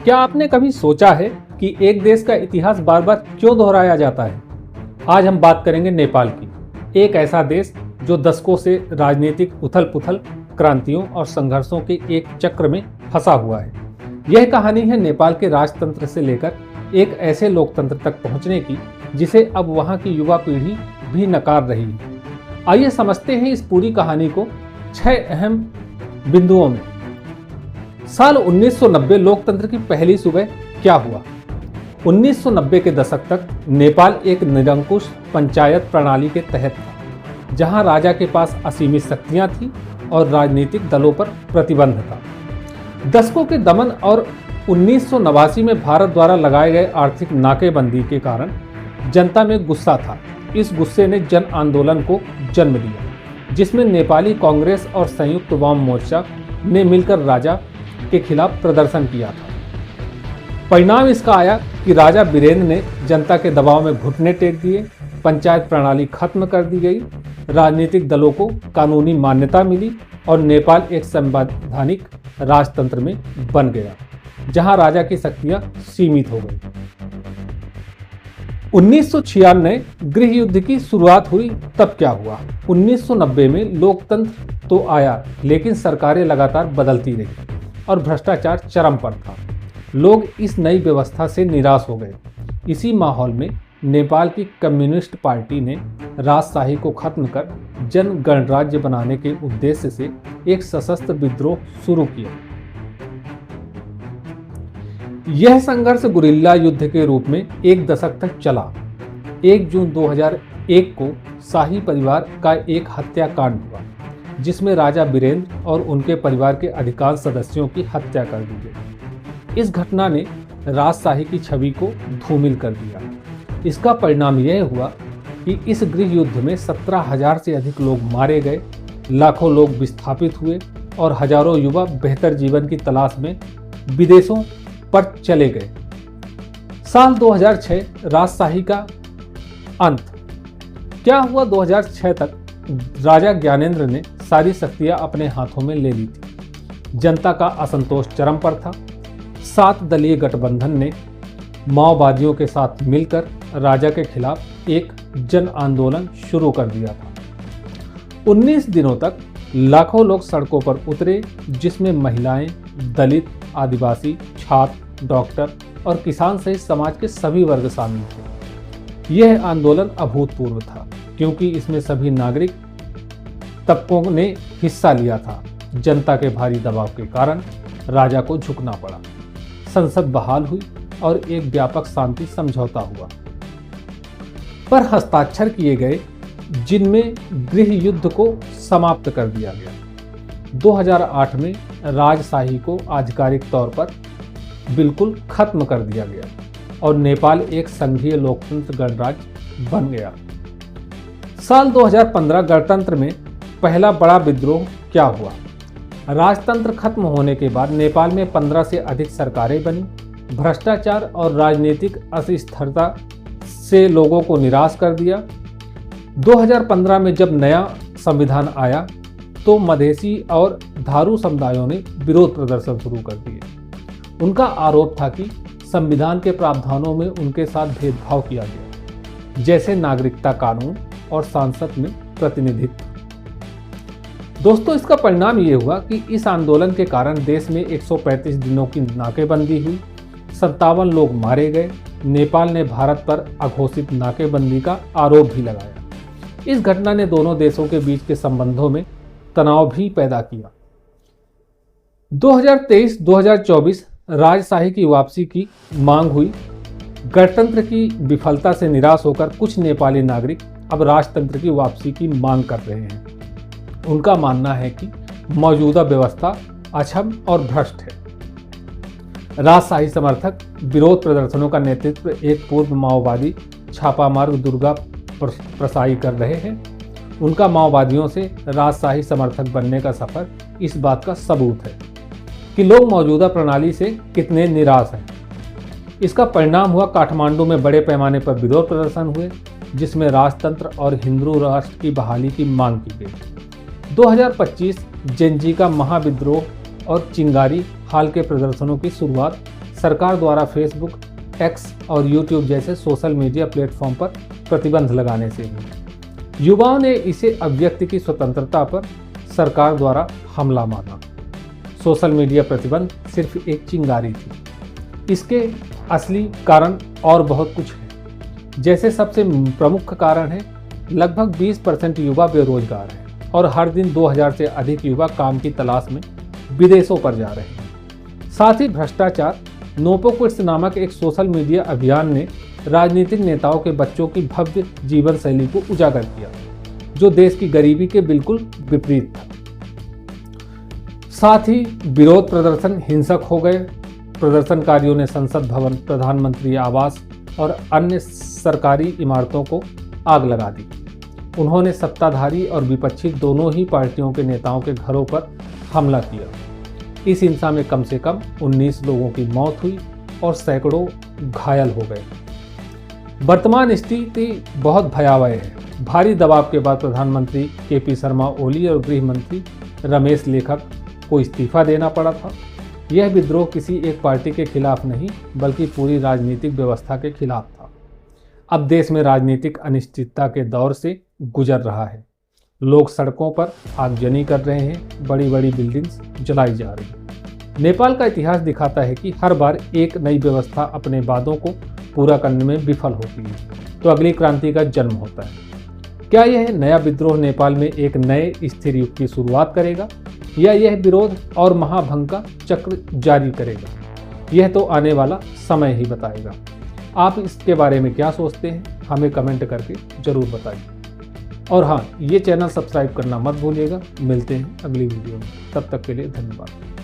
क्या आपने कभी सोचा है कि एक देश का इतिहास बार बार क्यों दोहराया जाता है? आज हम बात करेंगे नेपाल की, एक ऐसा देश जो दशकों से राजनीतिक उथल-पुथल, क्रांतियों और संघर्षों के एक चक्र में फंसा हुआ है। यह कहानी है नेपाल के राजतंत्र से लेकर एक ऐसे लोकतंत्र तक पहुंचने की जिसे अब वहां की युवा पीढ़ी भी नकार रही है। आइए समझते हैं इस पूरी कहानी को 6 अहम बिंदुओं में। साल 1990 लोकतंत्र की पहली सुबह क्या हुआ? 1990 के दशक तक नेपाल एक निरंकुश पंचायत प्रणाली के तहत था, जहां राजा के पास असीमित शक्तियां थीं और राजनीतिक दलों पर प्रतिबंध था। दशकों के दमन और 1989 में भारत द्वारा लगाए गए आर्थिक नाकेबंदी के कारण जनता में गुस्सा था। इस गुस्से ने जन आंदोलन को जन्म दिया, जिसमें नेपाली कांग्रेस और संयुक्त वाम मोर्चा ने मिलकर राजा के खिलाफ प्रदर्शन किया था। परिणाम इसका आया कि राजा वीरेंद्र ने जनता के दबाव में घुटने टेक दिए, पंचायत प्रणाली खत्म कर दी गई, राजनीतिक दलों को कानूनी मान्यता मिली और नेपाल एक संवैधानिक राजतंत्र में बन गया, जहां राजा की शक्तियां सीमित हो गई। 1996 गृह युद्ध की शुरुआत हुई, तब क्या हुआ? 1990 में लोकतंत्र तो आया, लेकिन सरकारें लगातार बदलती रही और भ्रष्टाचार चरम पर था। लोग इस नई व्यवस्था से निराश हो गए। इसी माहौल में नेपाल की कम्युनिस्ट पार्टी ने राजशाही को खत्म कर जन गणराज्य बनाने के उद्देश्य से एक सशस्त्र विद्रोह शुरू किया। यह संघर्ष गुरिल्ला युद्ध के रूप में एक दशक तक चला। 1 जून 2001 को शाही परिवार का एक हत्याकांड हुआ, जिसमें राजा वीरेंद्र और उनके परिवार के अधिकांश सदस्यों की हत्या कर दी गई। इस घटना ने राजशाही की छवि को धूमिल कर दिया। इसका परिणाम यह हुआ कि इस गृह युद्ध में 17,000 से अधिक लोग मारे गए, लाखों लोग विस्थापित हुए और हजारों युवा बेहतर जीवन की तलाश में विदेशों पर चले गए। साल 2006 राजशाही का अंत। क्या हुआ? 2006 तक राजा ज्ञानेंद्र ने सारी शक्तियां अपने हाथों में ले ली थी। जनता का असंतोष चरम पर था। 7 दलीय गठबंधन ने माओवादियों के साथ मिलकर राजा के खिलाफ एक जन आंदोलन शुरू कर दिया था। 19 दिनों तक लाखों लोग सड़कों पर उतरे, जिसमें महिलाएं, दलित, आदिवासी, छात्र, डॉक्टर और किसान सहित समाज के सभी वर्ग शामिल थे। यह आंदोलन अभूतपूर्व था, क्योंकि इसमें सभी नागरिक तबकों ने हिस्सा लिया था। जनता के भारी दबाव के कारण राजा को झुकना पड़ा। संसद बहाल हुई और एक व्यापक शांति समझौता हुआ, पर हस्ताक्षर किए गए, जिनमें गृह युद्ध को समाप्त कर दिया गया। 2008 में राजशाही को आधिकारिक तौर पर बिल्कुल खत्म कर दिया गया और नेपाल एक संघीय लोकतंत्र गणराज्य बन गया। साल 2015 गणतंत्र में पहला बड़ा विद्रोह क्या हुआ? राजतंत्र खत्म होने के बाद नेपाल में 15 से अधिक सरकारें बनी। भ्रष्टाचार और राजनीतिक अस्थिरता से लोगों को निराश कर दिया। 2015 में जब नया संविधान आया तो मधेसी और धारू समुदायों ने विरोध प्रदर्शन शुरू कर दिए। उनका आरोप था कि संविधान के प्रावधानों में उनके साथ भेदभाव किया गया, जैसे नागरिकता कानून और संसद में प्रतिनिधित्व। दोस्तों, इसका परिणाम ये हुआ कि इस आंदोलन के कारण देश में 135 दिनों की नाकेबंदी हुई, 57 लोग मारे गए। नेपाल ने भारत पर अघोषित नाकेबंदी का आरोप भी लगाया। इस घटना ने दोनों देशों के बीच के संबंधों में तनाव भी पैदा किया। 2023-2024 राजशाही की वापसी की मांग हुई। गणतंत्र की विफलता से निराश होकर कुछ नेपाली नागरिक अब राजतंत्र की वापसी की मांग कर रहे हैं। उनका मानना है कि मौजूदा व्यवस्था अक्षम और भ्रष्ट है। राजशाही समर्थक विरोध प्रदर्शनों का नेतृत्व एक पूर्व माओवादी छापामार दुर्गा प्रसाई कर रहे हैं। उनका माओवादियों से राजशाही समर्थक बनने का सफर इस बात का सबूत है कि लोग मौजूदा प्रणाली से कितने निराश हैं। इसका परिणाम हुआ काठमांडू में बड़े पैमाने पर विरोध प्रदर्शन हुए, जिसमें राजतंत्र और हिंदू राष्ट्र की बहाली की मांग की गई। 2025 जेनजी का महाविद्रोह और चिंगारी हाल के प्रदर्शनों की शुरुआत सरकार द्वारा फेसबुक, एक्स और यूट्यूब जैसे सोशल मीडिया प्लेटफॉर्म पर प्रतिबंध लगाने से भी। युवाओं ने इसे अभिव्यक्ति की स्वतंत्रता पर सरकार द्वारा हमला माना। सोशल मीडिया प्रतिबंध सिर्फ एक चिंगारी थी, इसके असली कारण और बहुत कुछ है। जैसे सबसे प्रमुख कारण है लगभग 20% युवा बेरोजगार हैं और हर दिन 2000 से अधिक युवा काम की तलाश में विदेशों पर जा रहे हैं। साथ ही भ्रष्टाचार नोपो क्विट्स नामक एक सोशल मीडिया अभियान ने राजनीतिक नेताओं के बच्चों की भव्य जीवन शैली को उजागर किया, जो देश की गरीबी के बिल्कुल विपरीत था। साथ ही विरोध प्रदर्शन हिंसक हो गए। प्रदर्शनकारियों ने संसद भवन, प्रधानमंत्री आवास और अन्य सरकारी इमारतों को आग लगा दी। उन्होंने सत्ताधारी और विपक्षी दोनों ही पार्टियों के नेताओं के घरों पर हमला किया। इस हिंसा में कम से कम 19 लोगों की मौत हुई और सैकड़ों घायल हो गए। वर्तमान स्थिति बहुत भयावह है। भारी दबाव के बाद प्रधानमंत्री केपी शर्मा ओली और गृह मंत्री रमेश लेखक को इस्तीफा देना पड़ा था। यह विद्रोह किसी एक पार्टी के खिलाफ नहीं, बल्कि पूरी राजनीतिक व्यवस्था के खिलाफ था। अब देश में राजनीतिक अनिश्चितता के दौर से गुजर रहा है। लोग सड़कों पर आगजनी कर रहे हैं, बड़ी बड़ी बिल्डिंग्स जलाई जा रही हैं। नेपाल का इतिहास दिखाता है कि हर बार एक नई व्यवस्था अपने वादों को पूरा करने में विफल होती है तो अगली क्रांति का जन्म होता है। क्या यह नया विद्रोह नेपाल में एक नए स्थिर युग की शुरुआत करेगा या यह विरोध और महाभंग का चक्र जारी करेगा? यह तो आने वाला समय ही बताएगा। आप इसके बारे में क्या सोचते हैं, हमें कमेंट करके जरूर बताइए। और हाँ, ये चैनल सब्सक्राइब करना मत भूलिएगा। मिलते हैं अगली वीडियो में, तब तक के लिए धन्यवाद।